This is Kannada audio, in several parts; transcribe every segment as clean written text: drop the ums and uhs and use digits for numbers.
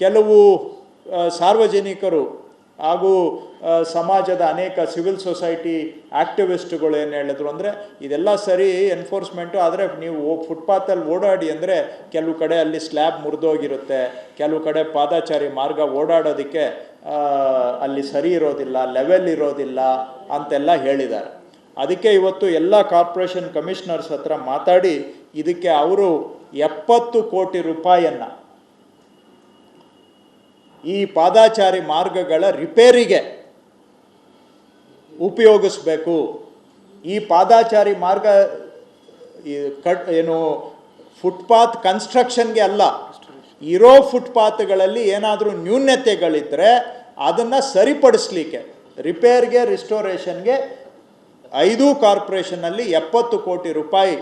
ಕೆಲವು ಸಾರ್ವಜನಿಕರು ಹಾಗೂ ಸಮಾಜದ ಅನೇಕ ಸಿವಿಲ್ ಸೊಸೈಟಿ ಆ್ಯಕ್ಟಿವಿಸ್ಟ್ಗಳು ಏನು ಹೇಳಿದ್ರು ಅಂದರೆ, ಇದೆಲ್ಲ ಸರಿ ಎನ್ಫೋರ್ಸ್ಮೆಂಟು, ಆದರೆ ನೀವು ಫುಟ್ಪಾತಲ್ಲಿ ಓಡಾಡಿ ಅಂದರೆ ಕೆಲವು ಕಡೆ ಅಲ್ಲಿ ಸ್ಲ್ಯಾಬ್ ಮುರಿದೋಗಿರುತ್ತೆ, ಕೆಲವು ಕಡೆ ಪಾದಾಚಾರಿ ಮಾರ್ಗ ಓಡಾಡೋದಕ್ಕೆ ಅಲ್ಲಿ ಸರಿ ಇರೋದಿಲ್ಲ, ಲೆವೆಲ್ ಇರೋದಿಲ್ಲ ಅಂತೆಲ್ಲ ಹೇಳಿದ್ದಾರೆ. ಅದಕ್ಕೆ ಇವತ್ತು ಎಲ್ಲ ಕಾರ್ಪೊರೇಷನ್ ಕಮಿಷನರ್ಸ್ ಹತ್ರ ಮಾತಾಡಿ ಇದಕ್ಕೆ ಅವರು 70 ಕೋಟಿ ರೂಪಾಯಿಯನ್ನು ಈ ಪಾದಾಚಾರಿ ಮಾರ್ಗಗಳ ರಿಪೇರಿಗೆ ಉಪಯೋಗಿಸ್ಬೇಕು. ಈ ಪಾದಾಚಾರಿ ಮಾರ್ಗ ಏನು ಫುಟ್ಪಾತ್ ಕನ್ಸ್ಟ್ರಕ್ಷನ್ಗೆ ಅಲ್ಲ, ಇರೋ ಫುಟ್ಪಾತ್ಗಳಲ್ಲಿ ಏನಾದರೂ ನ್ಯೂನತೆಗಳಿದ್ದರೆ ಅದನ್ನು ಸರಿಪಡಿಸ್ಲಿಕ್ಕೆ, ರಿಪೇರ್ಗೆ, ರಿಸ್ಟೋರೇಷನ್ಗೆ 5 ಕಾರ್ಪೊರೇಷನ್ನಲ್ಲಿ 70 ಕೋಟಿ ರೂಪಾಯಿ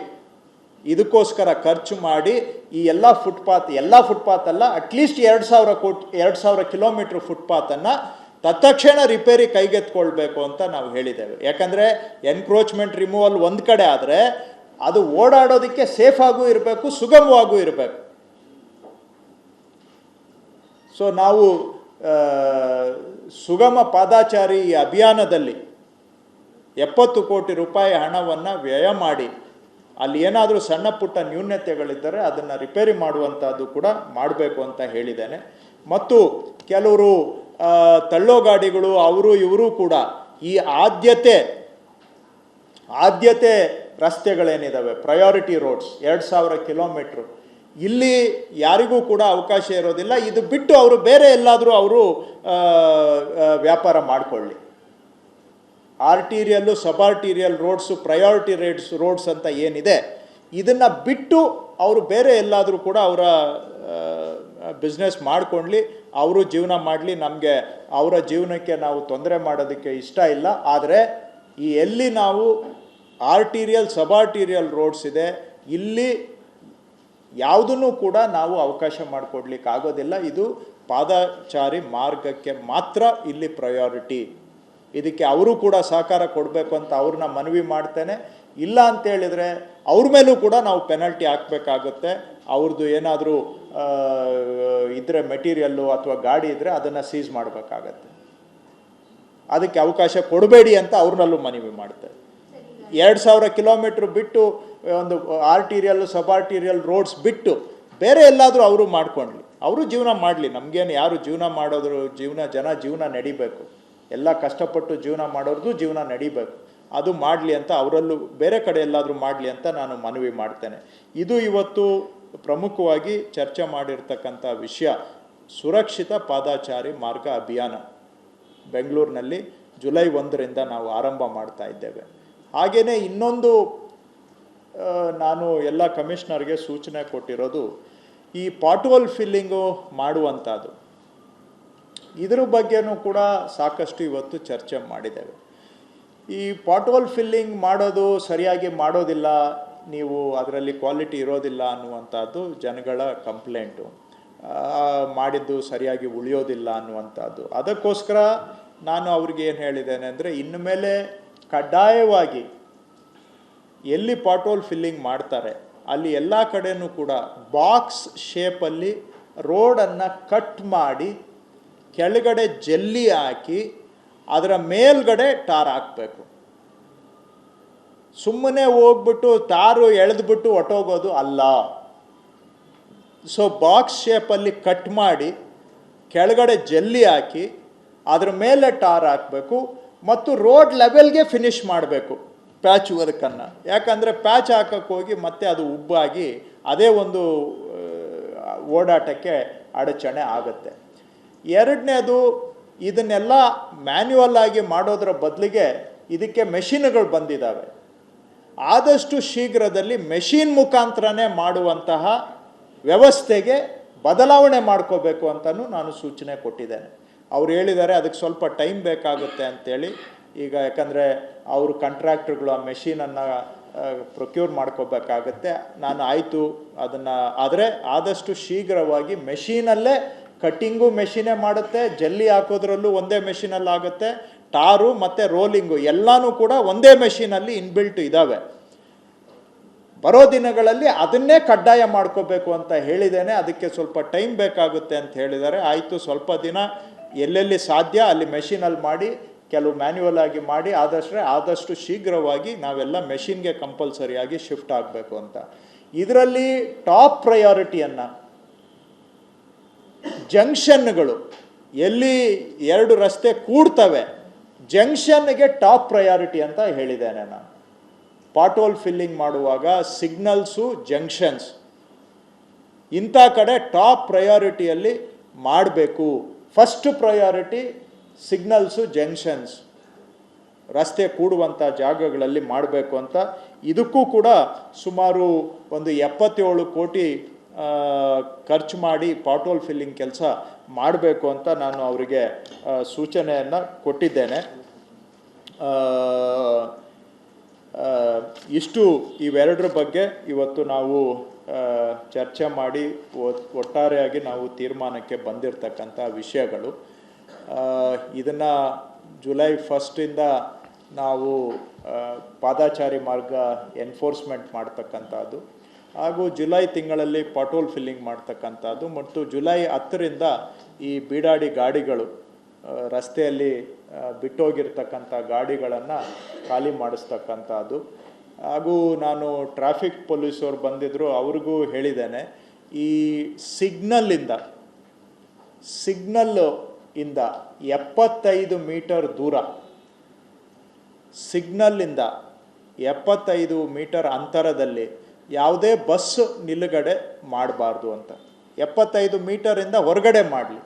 ಇದಕ್ಕೋಸ್ಕರ ಖರ್ಚು ಮಾಡಿ ಈ ಎಲ್ಲ ಫುಟ್ಪಾತ್ ಅಲ್ಲ, ಅಟ್ಲೀಸ್ಟ್ 2,000 ಕಿಲೋಮೀಟ್ರ್ ಫುಟ್ಪಾತನ್ನು ತತ್ಕ್ಷಣ ರಿಪೇರಿ ಕೈಗೆತ್ಕೊಳ್ಬೇಕು ಅಂತ ನಾವು ಹೇಳಿದ್ದೇವೆ. ಯಾಕಂದರೆ ಎನ್ಕ್ರೋಚ್ಮೆಂಟ್ ರಿಮೂವಲ್ ಒಂದು ಕಡೆ ಆದರೆ ಅದು ಓಡಾಡೋದಕ್ಕೆ ಸೇಫ್ ಆಗೂ ಇರಬೇಕು, ಸುಗಮವಾಗೂ ಇರಬೇಕು. ಸೊ ನಾವು ಸುಗಮ ಪಾದಾಚಾರಿ ಅಭಿಯಾನದಲ್ಲಿ 70 ಕೋಟಿ ರೂಪಾಯಿ ಹಣವನ್ನು ವ್ಯಯ ಮಾಡಿ ಅಲ್ಲಿ ಏನಾದರೂ ಸಣ್ಣ ಪುಟ್ಟ ನ್ಯೂನತೆಗಳಿದ್ದರೆ ಅದನ್ನು ರಿಪೇರಿ ಮಾಡುವಂಥದ್ದು ಕೂಡ ಮಾಡಬೇಕು ಅಂತ ಹೇಳಿದ್ದೇನೆ. ಮತ್ತು ಕೆಲವರು ತಳ್ಳೋ ಗಾಡಿಗಳು ಅವರು ಇವರು ಕೂಡ ಈ ಆದ್ಯತೆ ರಸ್ತೆಗಳೇನಿದ್ದಾವೆ, ಪ್ರಯಾರಿಟಿ ರೋಡ್ಸ್ 2,000 ಕಿಲೋಮೀಟ್ರು, ಇಲ್ಲಿ ಯಾರಿಗೂ ಕೂಡ ಅವಕಾಶ ಇರೋದಿಲ್ಲ. ಇದು ಬಿಟ್ಟು ಅವರು ಬೇರೆ ಎಲ್ಲಾದರೂ ಅವರು ವ್ಯಾಪಾರ ಮಾಡಿಕೊಳ್ಳಿ. ಆರ್ಟೀರಿಯಲ್ಲು, ಸಬಾರ್ಟೀರಿಯಲ್ ರೋಡ್ಸು, ಪ್ರಯಾರಿಟಿ ರೋಡ್ಸ್ ಅಂತ ಏನಿದೆ, ಇದನ್ನು ಬಿಟ್ಟು ಅವರು ಬೇರೆ ಎಲ್ಲಾದರೂ ಕೂಡ ಅವರ ಬಿಸ್ನೆಸ್ ಮಾಡ್ಕೊಳ್ಳಿ, ಅವರು ಜೀವನ ಮಾಡಲಿ. ನಮಗೆ ಅವರ ಜೀವನಕ್ಕೆ ನಾವು ತೊಂದರೆ ಮಾಡೋದಕ್ಕೆ ಇಷ್ಟ ಇಲ್ಲ. ಆದರೆ ಎಲ್ಲಿ ನಾವು ಆರ್ಟೀರಿಯಲ್, ಸಬಾರ್ಟೀರಿಯಲ್ ರೋಡ್ಸ್ ಇದೆ, ಇಲ್ಲಿ ಯಾವುದನ್ನು ಕೂಡ ನಾವು ಅವಕಾಶ ಮಾಡಿಕೊಡ್ಲಿಕ್ಕೆ ಆಗೋದಿಲ್ಲ. ಇದು ಪಾದಚಾರಿ ಮಾರ್ಗಕ್ಕೆ ಮಾತ್ರ ಇಲ್ಲಿ ಪ್ರಯಾರಿಟಿ. ಇದಕ್ಕೆ ಅವರು ಕೂಡ ಸಹಕಾರ ಕೊಡಬೇಕು ಅಂತ ಅವ್ರನ್ನ ಮನವಿ ಮಾಡ್ತೇನೆ. ಇಲ್ಲ ಅಂತೇಳಿದರೆ ಅವ್ರ ಮೇಲೂ ಕೂಡ ನಾವು ಪೆನಲ್ಟಿ ಹಾಕಬೇಕಾಗುತ್ತೆ. ಅವ್ರದ್ದು ಏನಾದರೂ ಇದ್ದರೆ ಮೆಟೀರಿಯಲ್ಲು ಅಥವಾ ಗಾಡಿ ಇದ್ದರೆ ಅದನ್ನು ಸೀಸ್ ಮಾಡಬೇಕಾಗತ್ತೆ. ಅದಕ್ಕೆ ಅವಕಾಶ ಕೊಡಬೇಡಿ ಅಂತ ಅವ್ರನ್ನಲ್ಲೂ ಮನವಿ ಮಾಡ್ತೇವೆ. 2,000 ಕಿಲೋಮೀಟ್ರ್ ಬಿಟ್ಟು ಒಂದು ಆರ್ಟೀರಿಯಲ್ಲು, ಸಬಾರ್ಟೀರಿಯಲ್ ರೋಡ್ಸ್ ಬಿಟ್ಟು ಬೇರೆ ಎಲ್ಲಾದರೂ ಅವರು ಮಾಡ್ಕೊಳ್ಳಿ, ಅವರು ಜೀವನ ಮಾಡಲಿ. ನಮಗೇನು ಯಾರು ಜೀವನ ಮಾಡೋದ್ರು, ಜೀವನ ನಡಿಬೇಕು, ಎಲ್ಲ ಕಷ್ಟಪಟ್ಟು ಜೀವನ ಮಾಡೋರ್ದು ಜೀವನ ನಡಿಬೇಕು, ಅದು ಮಾಡಲಿ ಅಂತ ಅವರಲ್ಲೂ ಬೇರೆ ಕಡೆ ಎಲ್ಲಾದರೂ ಮಾಡಲಿ ಅಂತ ನಾನು ಮನವಿ ಮಾಡ್ತೇನೆ. ಇದು ಇವತ್ತು ಪ್ರಮುಖವಾಗಿ ಚರ್ಚೆ ಮಾಡಿರ್ತಕ್ಕಂಥ ವಿಷಯ. ಸುರಕ್ಷಿತ ಪಾದಾಚಾರಿ ಮಾರ್ಗ ಅಭಿಯಾನ ಬೆಂಗಳೂರಿನಲ್ಲಿ ಜುಲೈ 1ರಿಂದ ನಾವು ಆರಂಭ ಮಾಡ್ತಾ ಇದ್ದೇವೆ. ಹಾಗೆಯೇ ಇನ್ನೊಂದು ನಾನು ಎಲ್ಲ ಕಮಿಷನರ್ಗೆ ಸೂಚನೆ ಕೊಟ್ಟಿರೋದು, ಈ ಪಾಟ್ಹೋಲ್ ಫಿಲ್ಲಿಂಗು ಮಾಡುವಂಥದ್ದು, ಇದರ ಬಗ್ಗೆನೂ ಕೂಡ ಸಾಕಷ್ಟು ಇವತ್ತು ಚರ್ಚೆ ಮಾಡಿದ್ದೇವೆ. ಈ ಪಾಟ್ಹೋಲ್ ಫಿಲ್ಲಿಂಗ್ ಮಾಡೋದು ಸರಿಯಾಗಿ ಮಾಡೋದಿಲ್ಲ, ನೀವು ಅದರಲ್ಲಿ ಕ್ವಾಲಿಟಿ ಇರೋದಿಲ್ಲ ಅನ್ನುವಂಥದ್ದು ಜನಗಳ ಕಂಪ್ಲೇಂಟು. ಮಾಡಿದ್ದು ಸರಿಯಾಗಿ ಉಳಿಯೋದಿಲ್ಲ ಅನ್ನುವಂಥದ್ದು. ಅದಕ್ಕೋಸ್ಕರ ನಾನು ಅವ್ರಿಗೆ ಏನು ಹೇಳಿದ್ದೇನೆ ಅಂದರೆ, ಇನ್ನು ಮೇಲೆ ಕಡ್ಡಾಯವಾಗಿ ಎಲ್ಲಿ ಪಾಟ್ಹೋಲ್ ಫಿಲ್ಲಿಂಗ್ ಮಾಡ್ತಾರೆ ಅಲ್ಲಿ ಎಲ್ಲ ಕಡೆಯೂ ಕೂಡ ಬಾಕ್ಸ್ ಶೇಪಲ್ಲಿ ರೋಡನ್ನು ಕಟ್ ಮಾಡಿ ಕೆಳಗಡೆ ಜಲ್ಲಿ ಹಾಕಿ ಅದರ ಮೇಲ್ಗಡೆ ಟಾರ್ ಹಾಕಬೇಕು. ಸುಮ್ಮನೆ ಹೋಗ್ಬಿಟ್ಟು ಟಾರು ಎಳೆದ್ಬಿಟ್ಟು ಹೊಟ್ಟೋಗೋದು ಅಲ್ಲ. ಸೊ ಬಾಕ್ಸ್ ಶೇಪಲ್ಲಿ ಕಟ್ ಮಾಡಿ ಕೆಳಗಡೆ ಜಲ್ಲಿ ಹಾಕಿ ಅದರ ಮೇಲೆ ಟಾರ್ ಹಾಕಬೇಕು ಮತ್ತು ರೋಡ್ ಲೆವೆಲ್ಗೆ ಫಿನಿಷ್ ಮಾಡಬೇಕು ಪ್ಯಾಚ್ ವರ್ಕನ್ನು. ಯಾಕಂದರೆ ಪ್ಯಾಚ್ ಹಾಕಕ್ಕೆ ಹೋಗಿ ಮತ್ತೆ ಅದು ಉಬ್ಬಾಗಿ ಅದೇ ಒಂದು ಓಡಾಟಕ್ಕೆ ಅಡಚಣೆ ಆಗುತ್ತೆ. ಎರಡನೇದು, ಇದನ್ನೆಲ್ಲ ಮ್ಯಾನ್ಯುವಲ್ ಆಗಿ ಮಾಡೋದ್ರ ಬದಲಿಗೆ ಇದಕ್ಕೆ ಮೆಷಿನ್ಗಳು ಬಂದಿದ್ದಾವೆ. ಆದಷ್ಟು ಶೀಘ್ರದಲ್ಲಿ ಮೆಷಿನ್ ಮುಖಾಂತರನೇ ಮಾಡುವಂತಹ ವ್ಯವಸ್ಥೆಗೆ ಬದಲಾವಣೆ ಮಾಡ್ಕೋಬೇಕು ಅಂತಲೂ ನಾನು ಸೂಚನೆ ಕೊಟ್ಟಿದ್ದೇನೆ. ಅವ್ರು ಹೇಳಿದ್ದಾರೆ ಅದಕ್ಕೆ ಸ್ವಲ್ಪ ಟೈಮ್ ಬೇಕಾಗುತ್ತೆ ಅಂತೇಳಿ. ಈಗ ಯಾಕಂದರೆ ಅವರು ಕಾಂಟ್ರಾಕ್ಟ್ರುಗಳು ಆ ಮೆಷಿನನ್ನು ಪ್ರೊಕ್ಯೂರ್ ಮಾಡ್ಕೋಬೇಕಾಗತ್ತೆ. ನಾನು ಆಯಿತು ಅದನ್ನು, ಆದರೆ ಆದಷ್ಟು ಶೀಘ್ರವಾಗಿ ಮೆಷಿನಲ್ಲೇ ಕಟ್ಟಿಂಗು ಮೆಷಿನೇ ಮಾಡುತ್ತೆ, ಜಲ್ಲಿ ಹಾಕೋದ್ರಲ್ಲೂ ಒಂದೇ ಮೆಷಿನಲ್ಲಿ ಆಗುತ್ತೆ, ಟಾರು ಮತ್ತು ರೋಲಿಂಗು ಎಲ್ಲನೂ ಕೂಡ ಒಂದೇ ಮೆಷಿನಲ್ಲಿ ಇನ್ಬಿಲ್ಟ್ ಇದ್ದಾವೆ. ಬರೋ ದಿನಗಳಲ್ಲಿ ಅದನ್ನೇ ಕಡ್ಡಾಯ ಮಾಡ್ಕೋಬೇಕು ಅಂತ ಹೇಳಿದ್ದೇನೆ. ಅದಕ್ಕೆ ಸ್ವಲ್ಪ ಟೈಮ್ ಬೇಕಾಗುತ್ತೆ ಅಂತ ಹೇಳಿದ್ದಾರೆ. ಆಯಿತು, ಸ್ವಲ್ಪ ದಿನ ಎಲ್ಲೆಲ್ಲಿ ಸಾಧ್ಯ ಅಲ್ಲಿ ಮೆಷಿನಲ್ಲಿ ಮಾಡಿ, ಕೆಲವು ಮ್ಯಾನ್ಯುವಲ್ ಆಗಿ ಮಾಡಿ, ಆದಷ್ಟು ಶೀಘ್ರವಾಗಿ ನಾವೆಲ್ಲ ಮೆಷಿನ್ಗೆ ಕಂಪಲ್ಸರಿಯಾಗಿ ಶಿಫ್ಟ್ ಆಗಬೇಕು ಅಂತ. ಇದರಲ್ಲಿ ಟಾಪ್ ಪ್ರಯಾರಿಟಿಯನ್ನು ಜಂಕ್ಷನ್ಗಳು ಎಲ್ಲಿ ಎರಡು ರಸ್ತೆ ಕೂಡ್ತವೆ, ಜಂಕ್ಷನ್ಗೆ ಟಾಪ್ ಪ್ರಯಾರಿಟಿ ಅಂತ ಹೇಳಿದ್ದೇನೆ ನಾನು. ಪಾಟೋಲ್ ಫಿಲ್ಲಿಂಗ್ ಮಾಡುವಾಗ ಸಿಗ್ನಲ್ಸು, ಜಂಕ್ಷನ್ಸ್ ಇಂಥ ಕಡೆ ಟಾಪ್ ಪ್ರಯಾರಿಟಿಯಲ್ಲಿ ಮಾಡಬೇಕು. ಫಸ್ಟ್ ಪ್ರಯಾರಿಟಿ ಸಿಗ್ನಲ್ಸು, ಜಂಕ್ಷನ್ಸ್, ರಸ್ತೆ ಕೂಡುವಂಥ ಜಾಗಗಳಲ್ಲಿ ಮಾಡಬೇಕು ಅಂತ. ಇದಕ್ಕೂ ಕೂಡ ಸುಮಾರು ಒಂದು 77 ಕೋಟಿ ಖರ್ಚು ಮಾಡಿ ಪಾಟೋಲ್ ಫಿಲ್ಲಿಂಗ್ ಕೆಲಸ ಮಾಡಬೇಕು ಅಂತ ನಾನು ಅವರಿಗೆ ಸೂಚನೆಯನ್ನು ಕೊಟ್ಟಿದ್ದೇನೆ. ಇಷ್ಟು ಇವೆರಡರ ಬಗ್ಗೆ ಇವತ್ತು ನಾವು ಚರ್ಚೆ ಮಾಡಿ ಒಟ್ಟಾರೆಯಾಗಿ ನಾವು ತೀರ್ಮಾನಕ್ಕೆ ಬಂದಿರತಕ್ಕಂಥ ವಿಷಯಗಳು. ಇದನ್ನು ಜುಲೈ 1 ನಾವು ಪಾದಾಚಾರಿ ಮಾರ್ಗ ಎನ್ಫೋರ್ಸ್ಮೆಂಟ್ ಮಾಡ್ತಕ್ಕಂಥದ್ದು, ಹಾಗೂ ಜುಲೈ ತಿಂಗಳಲ್ಲಿ ಪಾಟೋಲ್ ಫಿಲ್ಲಿಂಗ್ ಮಾಡ್ತಕ್ಕಂಥದ್ದು, ಮತ್ತು ಜುಲೈ 10 ಈ ಬೀಡಾಡಿ ಗಾಡಿಗಳು, ರಸ್ತೆಯಲ್ಲಿ ಬಿಟ್ಟೋಗಿರ್ತಕ್ಕಂಥ ಗಾಡಿಗಳನ್ನು ಖಾಲಿ ಮಾಡಿಸ್ತಕ್ಕಂಥದ್ದು. ಹಾಗೂ ನಾನು ಟ್ರಾಫಿಕ್ ಪೊಲೀಸವ್ರು ಬಂದಿದ್ದರು, ಅವ್ರಿಗೂ ಹೇಳಿದ್ದೇನೆ, ಈ ಸಿಗ್ನಲ್ಲಿಂದ 75 ಮೀಟರ್ ದೂರ, ಸಿಗ್ನಲ್ಲಿಂದ 75 ಮೀಟರ್ ಅಂತರದಲ್ಲಿ ಯಾವುದೇ ಬಸ್ ನಿಲುಗಡೆ ಮಾಡಬಾರ್ದು ಅಂತ. 75 ಮೀಟರಿಂದ ಹೊರಗಡೆ ಮಾಡಲಿ,